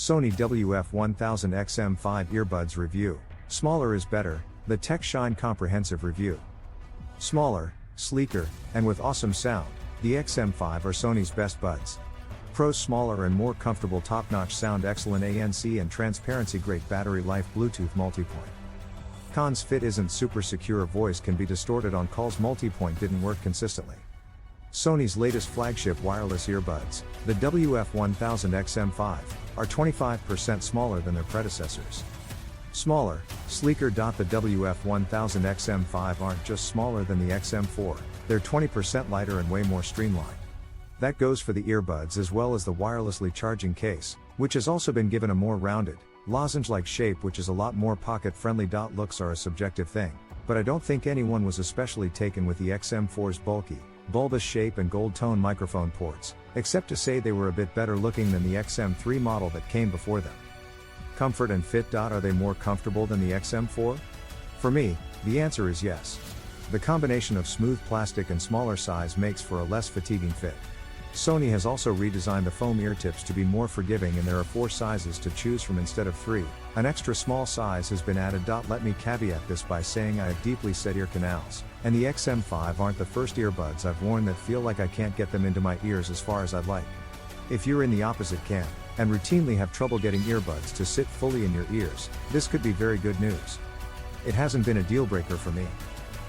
Sony WF-1000XM5 earbuds review. Smaller is better, the Tech Shine comprehensive review. Smaller, sleeker, and with awesome sound, the XM5 are Sony's best buds. Pros: smaller and more comfortable, top-notch sound, excellent ANC and transparency, great battery life, Bluetooth multipoint. Cons: fit isn't super secure, voice can be distorted on calls, multipoint didn't work consistently. Sony's latest flagship wireless earbuds, the WF-1000XM5, are 25% smaller than their predecessors. Smaller, sleeker. The WF-1000XM5 aren't just smaller than the XM4, they're 20% lighter and way more streamlined. That goes for the earbuds as well as the wirelessly charging case, which has also been given a more rounded, lozenge-like shape, which is a lot more pocket-friendly. Looks are a subjective thing, but I don't think anyone was especially taken with the XM4's bulky, bulbous shape and gold-tone microphone ports, except to say they were a bit better looking than the XM3 model that came before them. Comfort and fit. Are they more comfortable than the XM4? For me, the answer is yes. The combination of smooth plastic and smaller size makes for a less fatiguing fit. Sony has also redesigned the foam ear tips to be more forgiving, and there are 4 sizes to choose from instead of 3. An extra small size has been added. Let me caveat this by saying I have deeply set ear canals, and the XM5 aren't the first earbuds I've worn that feel like I can't get them into my ears as far as I'd like. If you're in the opposite camp, and routinely have trouble getting earbuds to sit fully in your ears, this could be very good news. It hasn't been a deal breaker for me.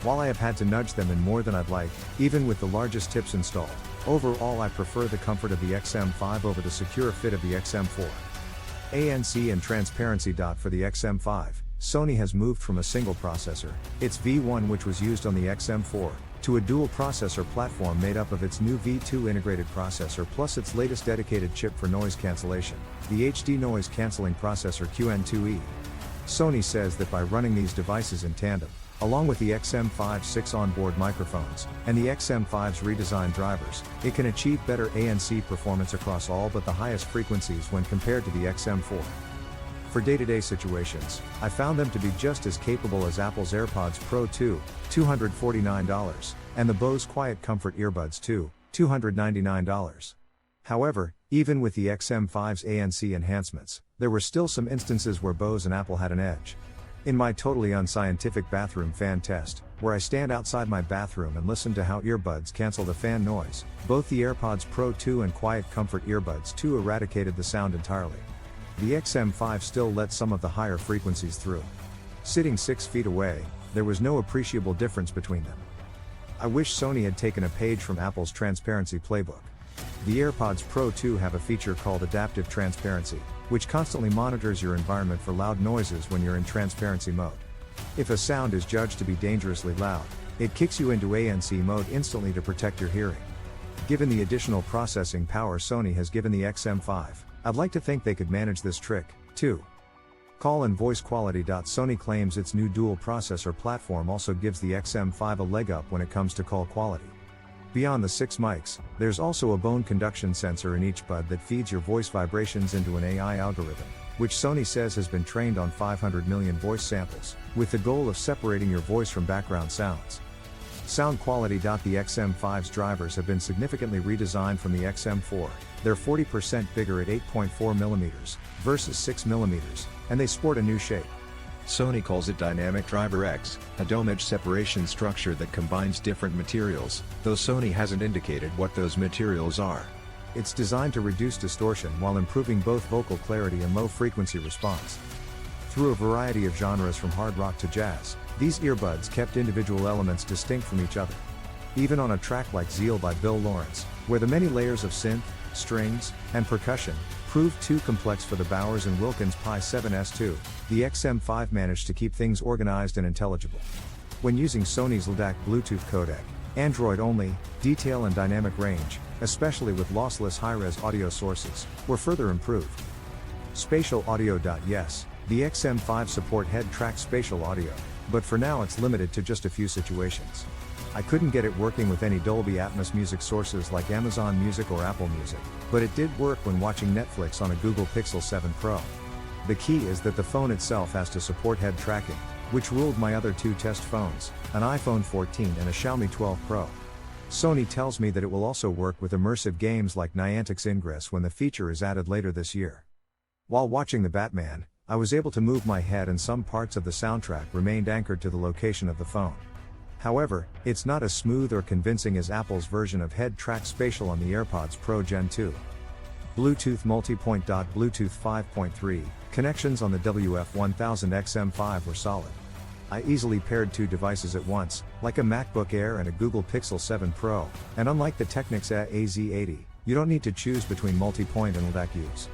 While I have had to nudge them in more than I'd like, even with the largest tips installed, overall I prefer the comfort of the XM5 over the secure fit of the XM4. ANC and transparency. For the XM5, Sony has moved from a single processor, its V1 which was used on the XM4, to a dual processor platform made up of its new V2 integrated processor plus its latest dedicated chip for noise cancellation, the HD noise cancelling processor QN2E. Sony says that by running these devices in tandem, along with the XM5's 6 onboard microphones, and the XM5's redesigned drivers, it can achieve better ANC performance across all but the highest frequencies when compared to the XM4. For day-to-day situations, I found them to be just as capable as Apple's AirPods Pro 2, $249, and the Bose Quiet Comfort Earbuds 2, $299. However, even with the XM5's ANC enhancements, there were still some instances where Bose and Apple had an edge. In my totally unscientific bathroom fan test, where I stand outside my bathroom and listen to how earbuds cancel the fan noise, both the AirPods Pro 2 and Quiet Comfort Earbuds 2 eradicated the sound entirely. The XM5 still let some of the higher frequencies through. Sitting 6 feet away, there was no appreciable difference between them. I wish Sony had taken a page from Apple's transparency playbook. The AirPods Pro 2 have a feature called adaptive transparency, which constantly monitors your environment for loud noises when you're in transparency mode. If a sound is judged to be dangerously loud, it kicks you into ANC mode instantly to protect your hearing. Given the additional processing power Sony has given the XM5, I'd like to think they could manage this trick, too. Call and voice quality. Sony claims its new dual processor platform also gives the XM5 a leg up when it comes to call quality. Beyond the 6 mics, there's also a bone conduction sensor in each bud that feeds your voice vibrations into an AI algorithm, which Sony says has been trained on 500 million voice samples, with the goal of separating your voice from background sounds. Sound quality. The XM5's drivers have been significantly redesigned from the XM4, they're 40% bigger at 8.4mm, versus 6mm, and they sport a new shape. Sony calls it Dynamic Driver X, a dome-edge separation structure that combines different materials, though Sony hasn't indicated what those materials are. It's designed to reduce distortion while improving both vocal clarity and low-frequency response. Through a variety of genres from hard rock to jazz, these earbuds kept individual elements distinct from each other. Even on a track like Zeal by Bill Lawrence, where the many layers of synth, strings, and percussion proved too complex for the Bowers & Wilkins Pi 7S2, the XM5 managed to keep things organized and intelligible. When using Sony's LDAC Bluetooth codec, Android only, detail and dynamic range, especially with lossless high-res audio sources, were further improved. Spatial audio. Yes, the XM5 support head-tracked spatial audio, but for now it's limited to just a few situations. I couldn't get it working with any Dolby Atmos music sources like Amazon Music or Apple Music, but it did work when watching Netflix on a Google Pixel 7 Pro. The key is that the phone itself has to support head tracking, which ruled my other 2 test phones, an iPhone 14 and a Xiaomi 12 Pro. Sony tells me that it will also work with immersive games like Niantic's Ingress when the feature is added later this year. While watching the Batman, I was able to move my head and some parts of the soundtrack remained anchored to the location of the phone. However, it's not as smooth or convincing as Apple's version of Head Track Spatial on the AirPods Pro Gen 2. Bluetooth multipoint. Bluetooth 5.3 connections on the WF-1000XM5 were solid. I easily paired two devices at once, like a MacBook Air and a Google Pixel 7 Pro, and unlike the Technics AZ80, you don't need to choose between multipoint and LDAC use.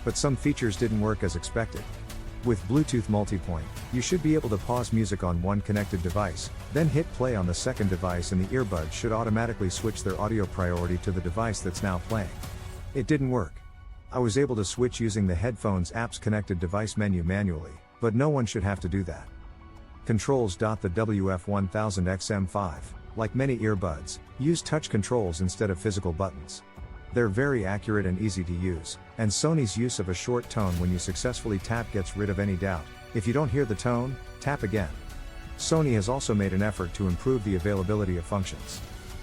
But some features didn't work as expected. With Bluetooth multipoint, you should be able to pause music on one connected device, then hit play on the second device and the earbuds should automatically switch their audio priority to the device that's now playing. It didn't work. I was able to switch using the headphones app's connected device menu manually, but no one should have to do that. Controls. The WF-1000XM5, like many earbuds, use touch controls instead of physical buttons. They're very accurate and easy to use, and Sony's use of a short tone when you successfully tap gets rid of any doubt. If you don't hear the tone, tap again. Sony has also made an effort to improve the availability of functions.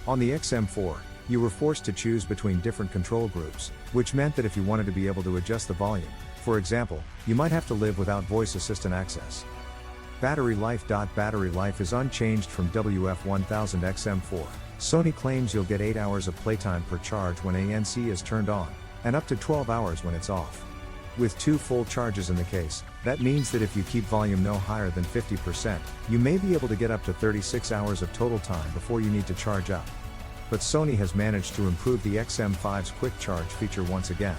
On the XM4, you were forced to choose between different control groups, which meant that if you wanted to be able to adjust the volume, for example, you might have to live without voice assistant access. Battery life. Battery life is unchanged from WF-1000XM4. Sony claims you'll get 8 hours of playtime per charge when ANC is turned on, and up to 12 hours when it's off. With 2 full charges in the case, that means that if you keep volume no higher than 50%, you may be able to get up to 36 hours of total time before you need to charge up. But Sony has managed to improve the XM5's quick charge feature once again.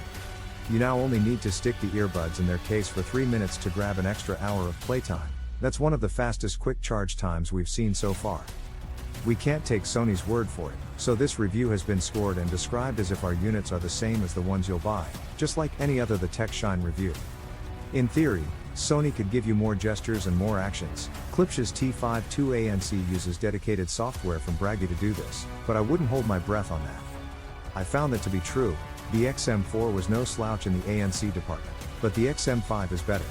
You now only need to stick the earbuds in their case for 3 minutes to grab an extra hour of playtime. That's one of the fastest quick charge times we've seen so far. We can't take Sony's word for it, so this review has been scored and described as if our units are the same as the ones you'll buy, just like any other The Tech Shine review. In theory, Sony could give you more gestures and more actions. Klipsch's T52 ANC uses dedicated software from Braggy to do this, but I wouldn't hold my breath on that. I found that to be true. The XM4 was no slouch in the ANC department, but the XM5 is better.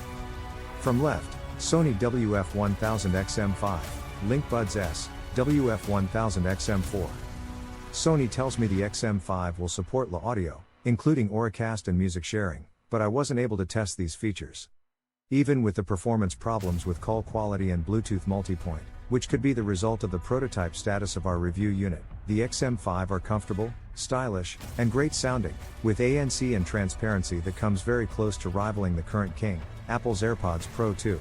From left, Sony WF-1000XM5, Link Buds S, WF-1000XM4. Sony tells me the XM5 will support LA audio, including Auracast and music sharing, but I wasn't able to test these features. Even with the performance problems with call quality and Bluetooth multipoint, which could be the result of the prototype status of our review unit, the XM5 are comfortable, stylish, and great sounding, with ANC and transparency that comes very close to rivaling the current king, Apple's AirPods Pro 2.